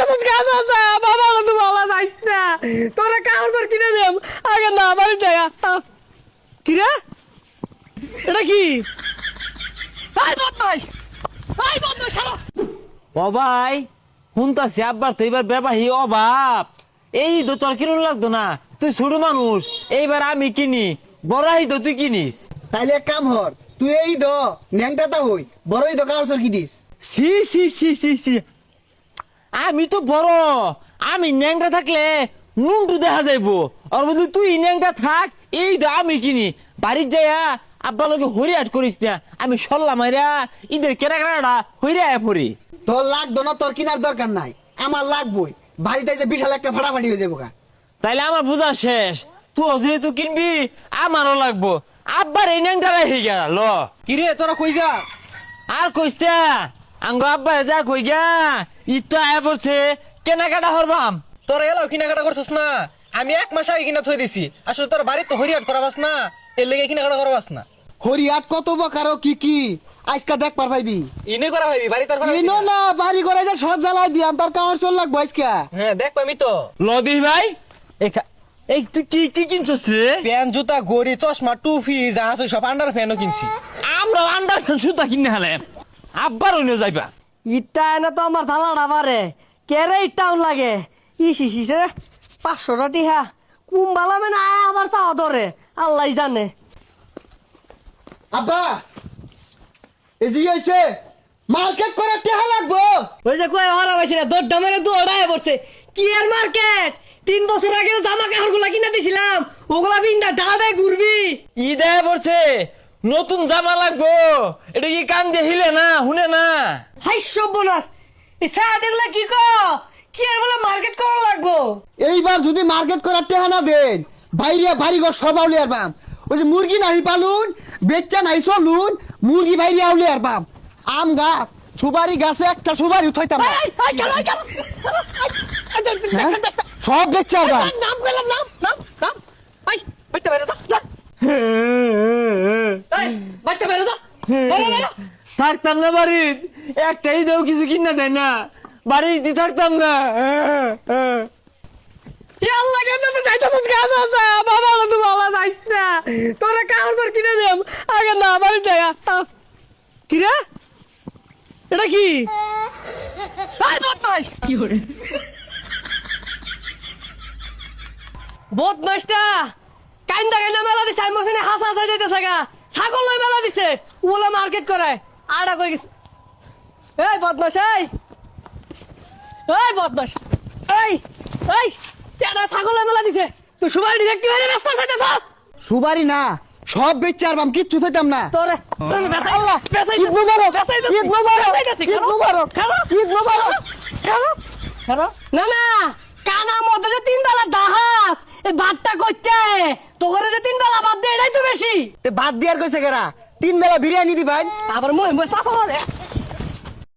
যাইতাছস কাজ আছে বাবা তুই ভালো যাইস না তোরা কাউর পর কিনে দেম আগে না বাড়ি যাই কি রে এটা কি আই বদমাশ শালা ও ভাই শুনতাছি আব্বার তো এবার বেবাহি অভাব এই তো তোর কিরম লাগতো না তুই ছোট মানুষ এইবার আমি কিনি বড়াই তো তুই কিনিস তাইলে এক কাম হর তুই এই দ ন্যাংটাটা হই বড়ই দ কাগজর কি দিস সি সি সি সি সি আমি তো বড় আমি ন্যাংটা থাকলে নুনটু দেখা যাইবো আর বন্ধু তুই ন্যাংটা থাক এই তো আমি কিনি বাড়ির যাইয়া আব্বা লোকে হরিয়াট করিস না আমি সরলাম মাইরা ঈদের কেনাকাটা হইরা পড়ি তোর লাগতো না তোর কিনার দরকার নাই আমার লাগবই বাড়িতে যে বিশাল একটা ফাটাফাটি হয়ে যাবো গা তাইলে আমার বোঝা শেষ তুই যেহেতু কিনবি আমারও লাগবো আব্বার এই ন্যাংটা রেখে গেল ল কিরে তোরা কই যা আর কইস্তা আঙ্গ আব্বা যা কই গা ইটা আয় পড়ছে কেনাকাটা হরবাম তোরা এলাও কিনাকাটা করছস না আমি এক মাস আগে কিনা থই দিছি আসলে তোর বাড়ি তো হরিয়াট করাবাস না এর লেগে কিনাকাটা করাবাস না হরিয়াট কত বকারো কি কি আজকা দেখ পার পাইবি ইনে করা ভাবি বাড়ি তোর ইনো না বাড়ি করে যে সব জ্বালাই দিয়াম তার কামার চল লাগবো আজকা হ্যাঁ দেখ পামি তো লবি ভাই এই তুই কি কি কিনছস রে প্যান জুতা গড়ি চশমা টুপি যা আছে সব আন্ডার ফ্যানও কিনছি আমরা আন্ডার সুতা কিনে হালে আব্বার হইনে যাইবা ইটা এনে তো আমার ধালাটা বারে কেরে ইটাউন লাগে ইসিসিসে 500 টাকা টিহা কুম্বালা মানে আবার তাও ধরে আল্লাহ জানে আব্বা এই যে আইছে মার্কেট করে টেহা লাগবো ওই যে কই হরা হইছে না দড় ডামারে দৌড়ায় পড়ছে কি আর মার্কেট 3 বছর আগে জামা কাপড় গুলা কিনা দিছিলাম ওগুলা বিন্দা ডাড়ায় ঘুরবি ঈদে পড়ছে নতুন জামা লাগবো এটা কি কান দিয়ে হিলে না হুনে না হাই সর্বনাশ এই সাহায্যগুলা কি কি আর বলে মার্কেট করা লাগবো এইবার যদি মার্কেট করার টেহা না দেন বাইরে বাড়ি ঘর সব আউলে আর বাম ওই যে মুরগি নাই পালুন বেচ্চা নাই চলুন মুরগি বাইরে আউলে আর বাম আম গাছ সুপারি গাছে একটা সুপারি উঠাইতাম না। হ্যাঁ? সব বেচ্চা আর বাম নাম পেলাম নাম আই বাইতে বাইরে যা এই বাইতে বাইরে যা বাইরে থাকতাম না বাড়ির একটাই দেও কিছু কিনা দেয় না বাড়িতে থাকতাম না আল্লাহ কেন তো যাইতাছস কাজ আছে বাবা তুই ভালো যাইস না তোরা কাউর পর কিনে দেম আগে না বাড়ি যাই কি রে এটা কি আই বদমাশ কি হরে বদমাশটা কাইন্দা কাইন্দা মেলা দিছে আমি মনে হাসা হাসা যাইতেছে গা ছাগল লই মেলা দিছে ওলা মার্কেট করে আড়া কই গেছে এই বদমাশ এই বদমাশ এই কেডা ছাগল লই মেলা দিছে তুই সুবাই ডিরেক্টিভ এর ব্যস্ত যাইতেছস সুপারি না সব বেচ্চা আর বাম কিচ্ছু থাইতাম না তোরে তোরে বেসাই আল্লাহ বেসাই ঈদ মুবারক ঈদ মুবারক ঈদ মুবারক ঈদ মুবারক না কানা মধ্যে যে 3 বেলা দাহাস এই ভাতটা কইতে তোরে যে 3 বেলা ভাত দে এটাই তো বেশি তে বাদ দিয়ার কইছে কেরা 3 বেলা বিরিয়ানি দিবাই আবার মই সাফা করে